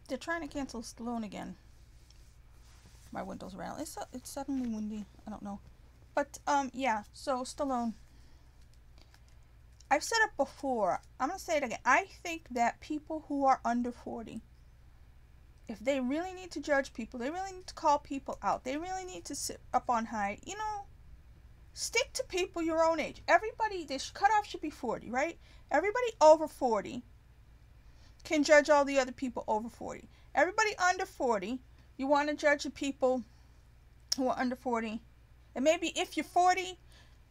They're trying to cancel Stallone again. My window's around. It's suddenly windy. I don't know. But yeah. So Stallone. I've said it before. I'm gonna say it again. I think that people who are under 40, if they really need to judge people, they really need to call people out. They really need to sit up on high. Stick to people your own age. Everybody, this cutoff should be 40, right? Everybody over 40 can judge all the other people over 40. Everybody under 40, you want to judge the people who are under 40. And maybe if you're 40,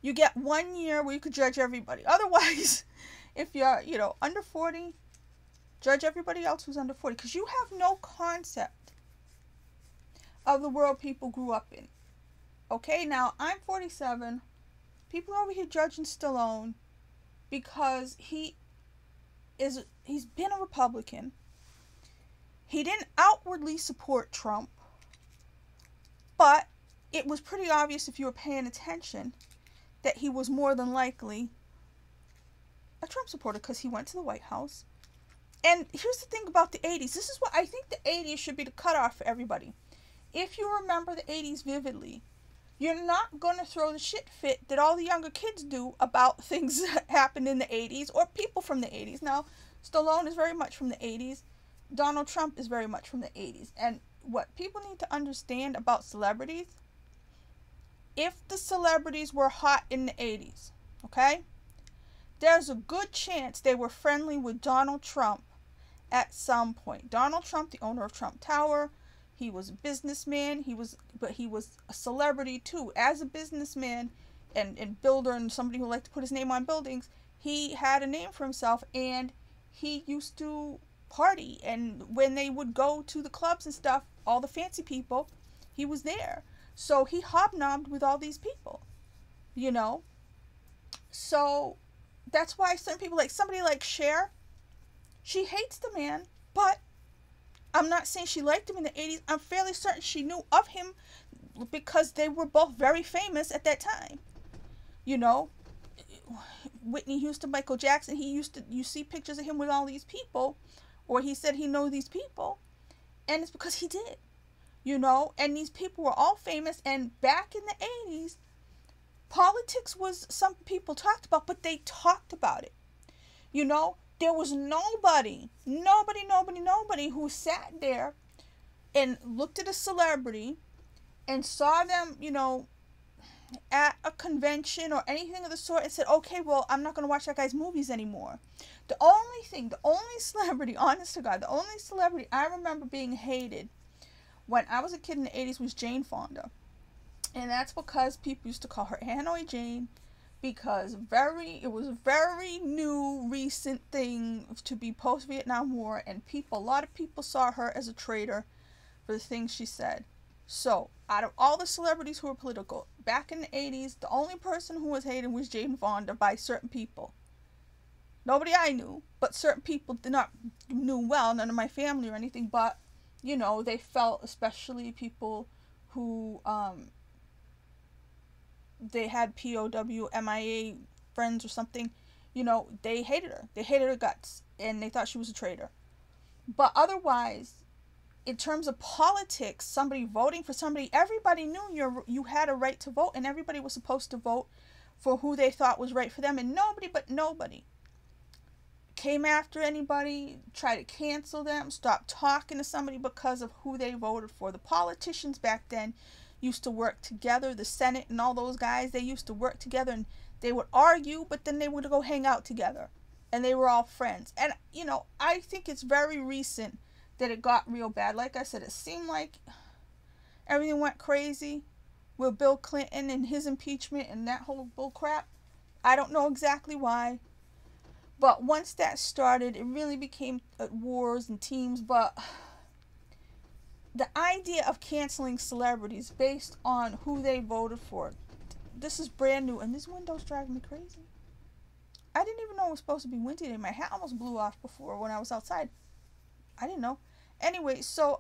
you get 1 year where you could judge everybody. Otherwise, if you're, under 40, judge everybody else who's under 40. Because you have no concept of the world people grew up in. Okay, now I'm 47. People are over here judging Stallone because he's been a Republican. He didn't outwardly support Trump, but it was pretty obvious if you were paying attention that he was more than likely a Trump supporter because he went to the White House. And here's the thing about the 80s. This is what I think the 80s should be the cutoff for everybody. If you remember the 80s vividly, you're not going to throw the shit fit that all the younger kids do about things that happened in the 80s or people from the 80s. Now, Stallone is very much from the 80s. Donald Trump is very much from the 80s. And what people need to understand about celebrities, if the celebrities were hot in the 80s, okay, there's a good chance they were friendly with Donald Trump at some point. Donald Trump, the owner of Trump Tower, he was a businessman, but he was a celebrity too. As a businessman and builder and somebody who liked to put his name on buildings, he had a name for himself, and he used to party. And when they would go to the clubs and stuff, all the fancy people, he was there. So he hobnobbed with all these people, So that's why certain people, like somebody like Cher, she hates the man, but I'm not saying she liked him in the 80s. I'm fairly certain she knew of him because they were both very famous at that time. Whitney Houston, Michael Jackson, you see pictures of him with all these people, or he said he knows these people, and it's because he did, and these people were all famous. And back in the 80s, politics was something people talked about, but they talked about it. There was nobody who sat there and looked at a celebrity and saw them, at a convention or anything of the sort and said, okay, well, I'm not going to watch that guy's movies anymore. The only celebrity, honest to God, the only celebrity I remember being hated when I was a kid in the 80s was Jane Fonda. And that's because people used to call her Hanoi Jane, because it was a very new, recent thing to be post-Vietnam War, and a lot of people saw her as a traitor for the things she said. So, out of all the celebrities who were political, back in the 80s, the only person who was hated was Jane Fonda by certain people. Nobody I knew, but certain people knew well, none of my family or anything, but, they felt, especially people who, they had POW, MIA friends or something, they hated her. They hated her guts, and they thought she was a traitor. But otherwise, in terms of politics, somebody voting for somebody, everybody knew you had a right to vote, and everybody was supposed to vote for who they thought was right for them, and nobody came after anybody, tried to cancel them, stop talking to somebody because of who they voted for. The politicians back then used to work together. The Senate and all those guys, they used to work together, and they would argue, but then they would go hang out together, and they were all friends. And I think it's very recent that it got real bad. Like I said, it seemed like everything went crazy with Bill Clinton and his impeachment and that whole bull crap. I don't know exactly why, but once that started, it really became wars and teams. But the idea of canceling celebrities based on who they voted for, this is brand new, and this window's driving me crazy. I didn't even know it was supposed to be windy today. My hat almost blew off before when I was outside. I didn't know. Anyway, so,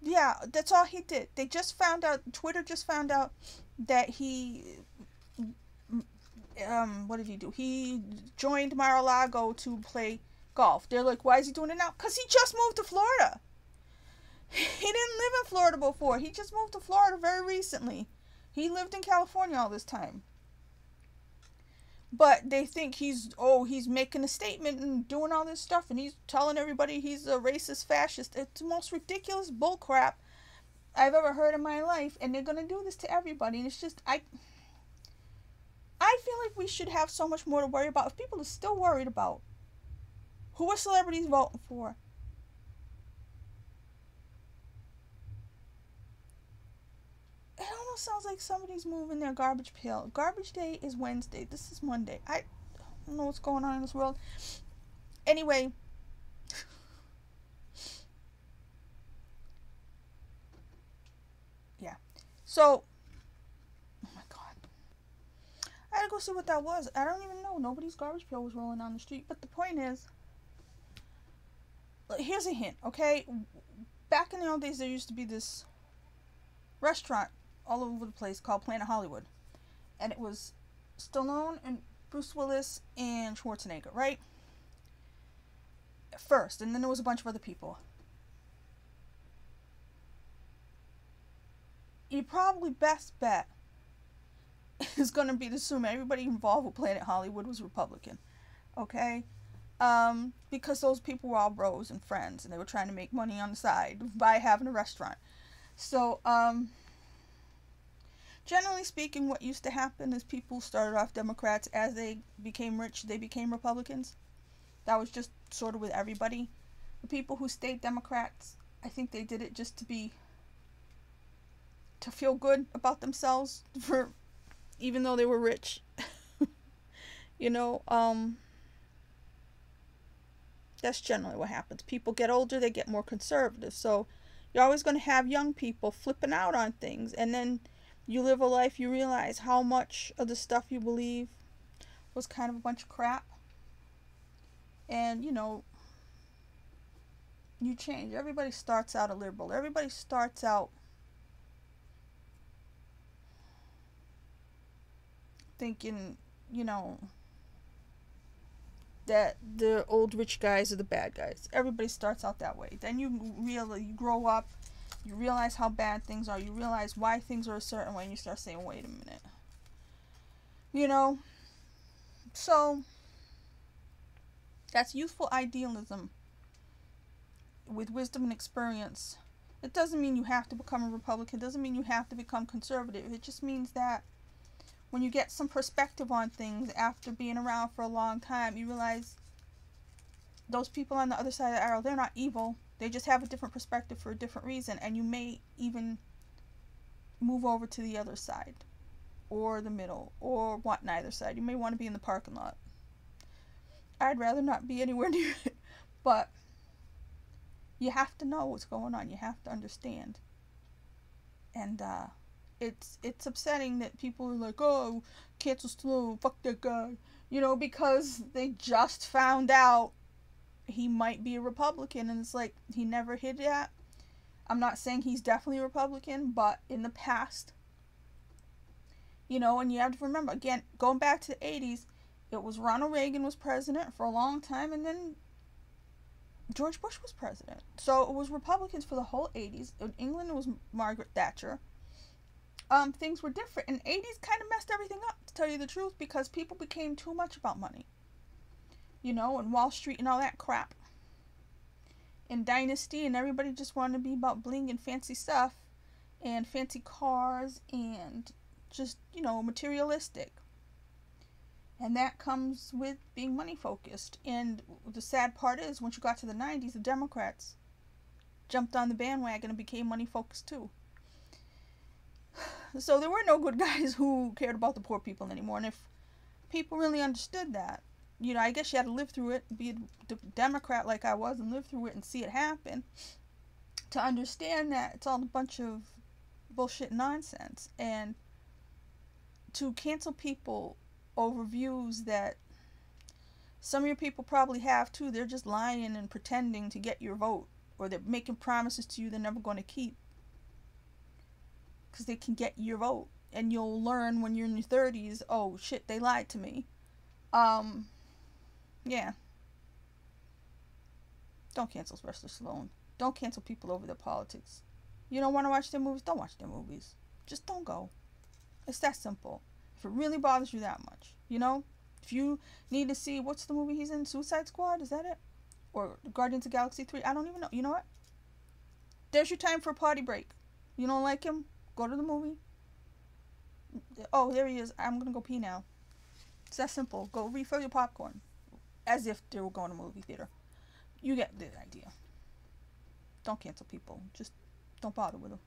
yeah, that's all he did. They just found out, Twitter just found out that what did he do? He joined Mar-a-Lago to play golf. They're like, why is he doing it now? Because he just moved to Florida. He didn't live in Florida before. He just moved to Florida very recently. He lived in California all this time. But they think he's making a statement and doing all this stuff, and he's telling everybody he's a racist fascist. It's the most ridiculous bullcrap I've ever heard in my life, and they're going to do this to everybody. And it's just, I feel like we should have so much more to worry about. If people are still worried about who are celebrities voting for, it almost sounds like somebody's moving their garbage pail. Garbage day is Wednesday. This is Monday. I don't know what's going on in this world. Anyway, yeah. So, oh my God. I had to go see what that was. I don't even know. Nobody's garbage pail was rolling down the street. But the point is, here's a hint, okay? Back in the old days, there used to be this restaurant all over the place called Planet Hollywood. And it was Stallone and Bruce Willis and Schwarzenegger, right? At first. And then there was a bunch of other people. Your probably best bet is going to be to assume everybody involved with Planet Hollywood was Republican. Okay? Because those people were all bros and friends, and they were trying to make money on the side by having a restaurant. So, generally speaking, what used to happen is people started off Democrats. As they became rich, they became Republicans. That was just sort of with everybody. The people who stayed Democrats, I think they did it just to feel good about themselves, even though they were rich. You know, that's generally what happens. People get older, they get more conservative. So you're always going to have young people flipping out on things, and then you live a life, you realize how much of the stuff you believe was kind of a bunch of crap. And, you know, you change. Everybody starts out a liberal. Everybody starts out thinking, you know, that the old rich guys are the bad guys. Everybody starts out that way. Then you grow up. You realize how bad things are. You realize why things are a certain way, and you start saying, wait a minute. You know? So, that's youthful idealism with wisdom and experience. It doesn't mean you have to become a Republican. It doesn't mean you have to become conservative. It just means that when you get some perspective on things after being around for a long time, you realize those people on the other side of the arrow, they're not evil. They just have a different perspective for a different reason, and you may even move over to the other side, or the middle, or want neither side. You may want to be in the parking lot. I'd rather not be anywhere near it, but you have to know what's going on. You have to understand. And it's upsetting that people are like, oh, cancel Stallone, fuck that guy, you know, because they just found out he might be a Republican, and it's like, he never hid that. I'm not saying he's definitely a Republican, but in the past, you know, and you have to remember, again, going back to the 80s, it was Ronald Reagan was president for a long time, and then George Bush was president. So it was Republicans for the whole 80s. In England, it was Margaret Thatcher. Things were different, and 80s kind of messed everything up, to tell you the truth, because people became too much about money. You know, and Wall Street and all that crap. And Dynasty, and everybody just wanted to be about bling and fancy stuff. And fancy cars, and just, you know, materialistic. And that comes with being money focused. And the sad part is, once you got to the 90s, the Democrats jumped on the bandwagon and became money focused too. So there were no good guys who cared about the poor people anymore. And if people really understood that, you know, I guess you had to live through it, be a Democrat like I was, and live through it and see it happen to understand that it's all a bunch of bullshit nonsense. And to cancel people over views that some of your people probably have too, they're just lying and pretending to get your vote, or they're making promises to you they're never going to keep because they can get your vote. And you'll learn when you're in your 30s, oh shit, they lied to me. Yeah. Don't cancel Sylvester Stallone. Don't cancel people over their politics. You don't want to watch their movies? Don't watch their movies. Just don't go. It's that simple. If it really bothers you that much, you know? If you need to see, what's the movie he's in? Suicide Squad? Is that it? Or Guardians of the Galaxy 3? I don't even know. You know what? There's your time for a party break. You don't like him? Go to the movie. Oh, there he is. I'm going to go pee now. It's that simple. Go refill your popcorn. As if they were going to a movie theater. You get the idea. Don't cancel people. Just don't bother with them.